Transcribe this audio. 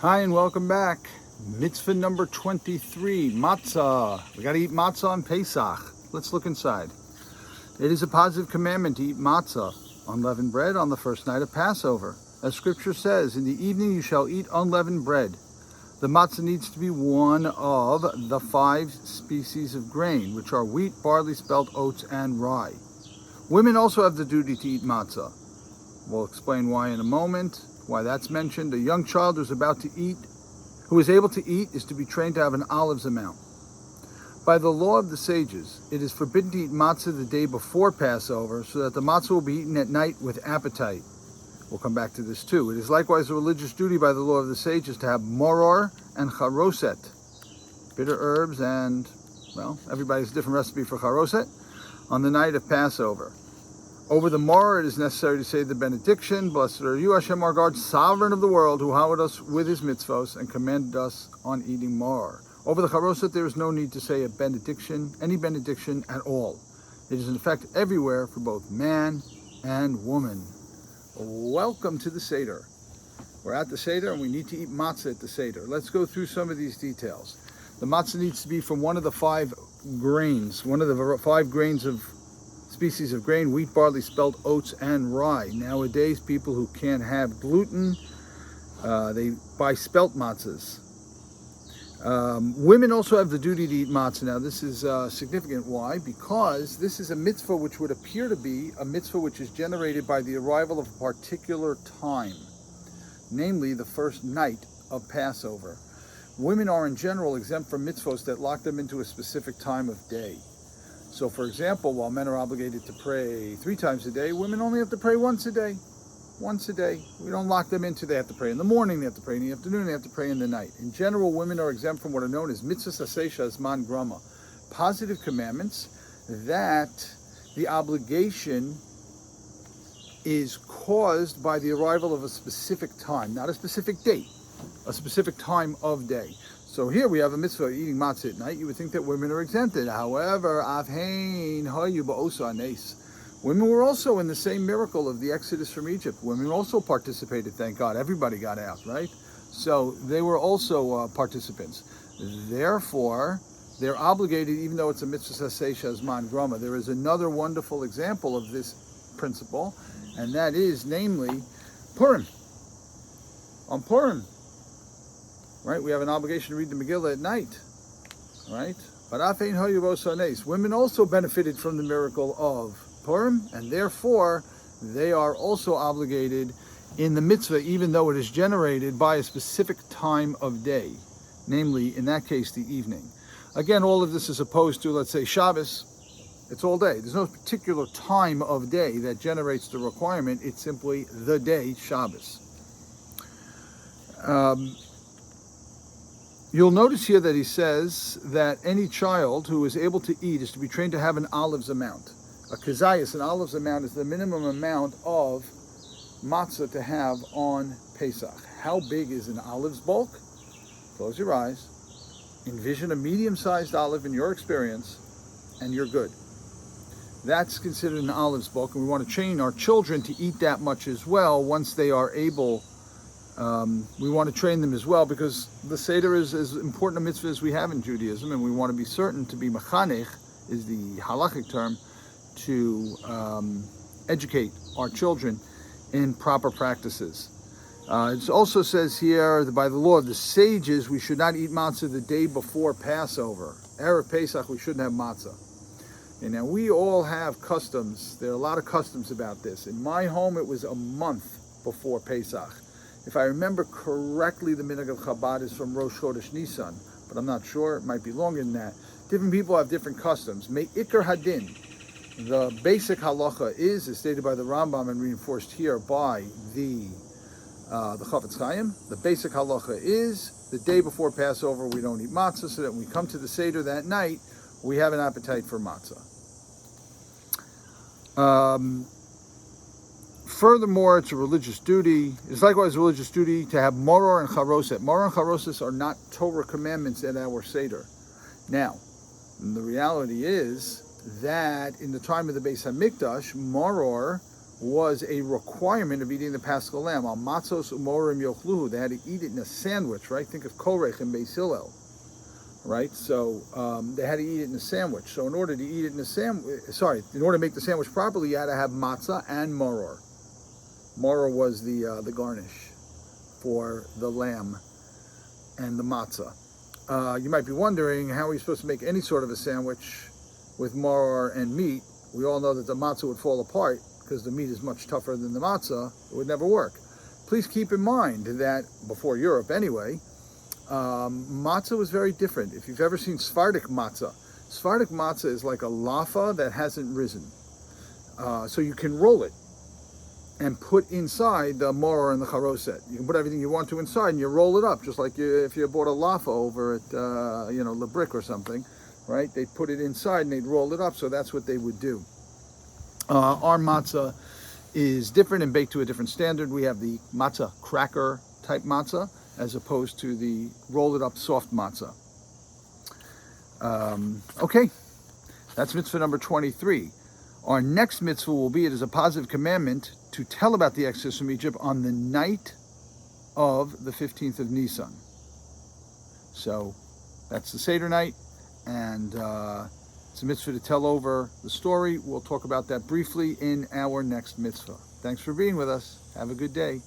Hi and welcome back. Mitzvah number 23, Matzah. We got to eat matzah on Pesach. Let's look inside. It is a positive commandment to eat matzah, unleavened bread, on the first night of Passover. As scripture says, in the evening you shall eat unleavened bread. The matzah needs to be one of the 5 species of grain, which are wheat, barley, spelt, oats, and rye. Women also have the duty to eat matzah. We'll explain why in a moment, why that's mentioned. A young child who is able to eat, is to be trained to have an olive's amount. By the law of the sages, it is forbidden to eat matzah the day before Passover, so that the matzah will be eaten at night with appetite. We'll come back to this too. It is likewise a religious duty by the law of the sages to have moror and charoset, bitter herbs and, well, everybody's different recipe for charoset, on the night of Passover. Over the moror, it is necessary to say the benediction. Blessed are you, Hashem our God, sovereign of the world, who hallowed us with his mitzvos and commanded us on eating moror. Over the charoset, there is no need to say a benediction, any benediction at all. It is in effect everywhere for both man and woman. Welcome to the Seder. We're at the Seder and we need to eat matzah at the Seder. Let's go through some of these details. The matzah needs to be from one of the 5 grains, one of the 5 grains of species of grain: wheat, barley, spelt, oats, and rye. Nowadays, people who can't have gluten, they buy spelt matzahs. Women also have the duty to eat matzah. Now, this is significant. Why? Because this is a mitzvah which would appear to be a mitzvah which is generated by the arrival of a particular time, namely the first night of Passover. Women are in general exempt from mitzvahs that lock them into a specific time of day. So, for example, while men are obligated to pray 3 times a day, women only have to pray once a day. Once a day. We don't lock them into they have to pray in the morning, they have to pray in the afternoon, they have to pray in the night. In general, women are exempt from what are known as mitzvah sasesha zman grama, positive commandments that the obligation is caused by the arrival of a specific time, not a specific date, a specific time of day. So here we have a mitzvah eating matzah at night. You would think that women are exempted. However, women were also in the same miracle of the Exodus from Egypt. Women also participated, thank God. Everybody got out, right? So they were also participants. Therefore, they're obligated, even though it's a mitzvah sasesha zman grama. There is another wonderful example of this principle, and that is, namely, Purim. On Purim, right? We have an obligation to read the Megillah at night, right? But women also benefited from the miracle of Purim, and therefore they are also obligated in the mitzvah, even though it is generated by a specific time of day, namely, in that case, the evening. Again, all of this is opposed to, let's say, Shabbos. It's all day. There's no particular time of day that generates the requirement. It's simply the day, Shabbos. You'll notice here that he says that any child who is able to eat is to be trained to have an olive's amount. A kazayas, an olive's amount, is the minimum amount of matzah to have on Pesach. How big is an olive's bulk? Close your eyes. Envision a medium-sized olive in your experience, and you're good. That's considered an olive's bulk, and we want to train our children to eat that much as well once they are able. We want to train them as well, because the Seder is as important a mitzvah as we have in Judaism, and we want to be certain to be mechanech, is the halachic term, to educate our children in proper practices. It also says here that by the law of the sages, we should not eat matzah the day before Passover. Erev Pesach, we shouldn't have matzah. And now we all have customs. There are a lot of customs about this. In my home, it was a month before Pesach. If I remember correctly, the minhag of Chabad is from Rosh Chodesh Nisan, but I'm not sure. It might be longer than that. Different people have different customs. Me'ikar hadin, the basic halacha is stated by the Rambam and reinforced here by the Chafetz Chaim. The basic halacha is the day before Passover we don't eat matzah, so that when we come to the Seder that night, we have an appetite for matzah. Furthermore, it's a religious duty. It's likewise a religious duty to have moror and charoset. Moror and charoset are not Torah commandments at our Seder. Now, the reality is that in the time of the Beis Hamikdash, moror was a requirement of eating the Paschal lamb. Al matzos umorim yochluhu. They had to eat it in a sandwich, right? Think of korech and Beis Hillel, right? So they had to eat it in a sandwich. So in order to eat it in a in order to make the sandwich properly, you had to have matzah and maror. Maror was the garnish for the lamb and the matzah. You might be wondering, how are you supposed to make any sort of a sandwich with maror and meat? We all know that the matzah would fall apart because the meat is much tougher than the matzah. It would never work. Please keep in mind that, before Europe anyway, matzah was very different. If you've ever seen Sephardic matzah is like a laffa that hasn't risen. So you can roll it and put inside the maror and the charoset. You can put everything you want to inside and you roll it up, just like if you bought a laffa over at Le Brick or something, right? They'd put it inside and they'd roll it up, so that's what they would do. Our matzah is different and baked to a different standard. We have the matzah cracker type matzah as opposed to the roll it up soft matzah. Okay, that's mitzvah number 23. Our next mitzvah will be, it is a positive commandment to tell about the exodus from Egypt on the night of the 15th of Nisan. So that's the Seder night, and it's a mitzvah to tell over the story. We'll talk about that briefly in our next mitzvah. Thanks for being with us. Have a good day.